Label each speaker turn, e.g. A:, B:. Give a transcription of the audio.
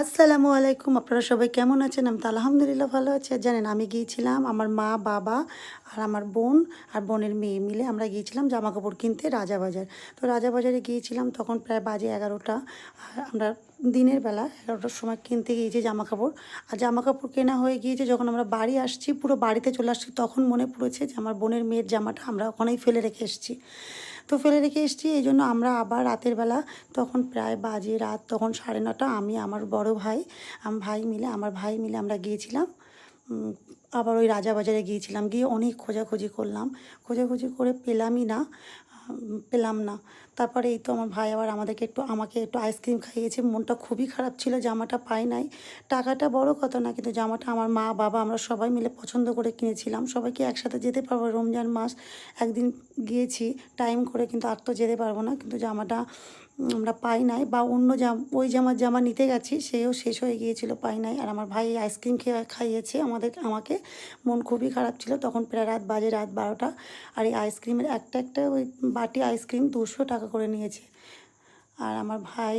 A: আসসালামু আলাইকুম। আপনারা সবাই কেমন আছেন? আমি তো আলহামদুলিল্লাহ ভালো আছি। আর জানেন আমি গিয়েছিলাম আমার মা, বাবা আর আমার বোন আর বোনের মেয়ে মিলে আমরা গিয়েছিলাম জামাকাপড় কিনতে রাজাবাজার। তো রাজাবাজারে গিয়েছিলাম তখন প্রায় বাজে ১১টা। আমরা দিনের বেলা ১১টার সময় কিনতে গিয়েছি জামাকাপড়। আর জামাকাপড় কেনা হয়ে গিয়েছে যখন আমরা বাড়ি আসছি, পুরো বাড়িতে চলে আসছি তখন মনে পড়েছে যে আমার বোনের মেয়ের জামাটা আমরা ওখানেই ফেলে রেখে এসেছি। তো ফেলে রেখে এসেছি এইজন্য আমরা আবার রাতের বেলা তখন প্রায় বাজে রাত তখন 9:30 আমি আমার বড় ভাই, আমার ভাই মিলে আমরা গিয়েছিলাম। উম আবার ওই রাজাবাজারে গিয়েছিলাম। গিয়ে অনেক খোঁজাখুঁজি করলাম। খোঁজাখুঁজি করে পেলামই না, পেলাম না। তারপরে এই তো আমার ভাই আবার আমাকে একটু আইসক্রিম খাইয়েছে। মনটা খুবই খারাপ ছিল, জামাটা পাই নাই। টাকাটা বড় কথা না, কিন্তু জামাটা আমার মা, বাবা আমরা সবাই মিলে পছন্দ করে কিনেছিলাম। সবাই কি একসাথে যেতে পারবো? রমজান মাস একদিন গিয়েছি টাইম করে, কিন্তু আর তো যেতে পারবো না। কিন্তু জামাটা আমরা পাই নাই, বা অন্য ওই জামা নিতে গেছি সেও শেষ হয়ে গিয়েছিল, পাই নাই। আর আমার ভাই আইসক্রিম খাইয়েছে আমাকে। মন খুবই খারাপ ছিল তখন, প্রায় রাত 12টা। আর এই আইসক্রিমের একটা ওই বাটি আইসক্রিম 200 টাকা করে নিয়েছে। আর আমার ভাই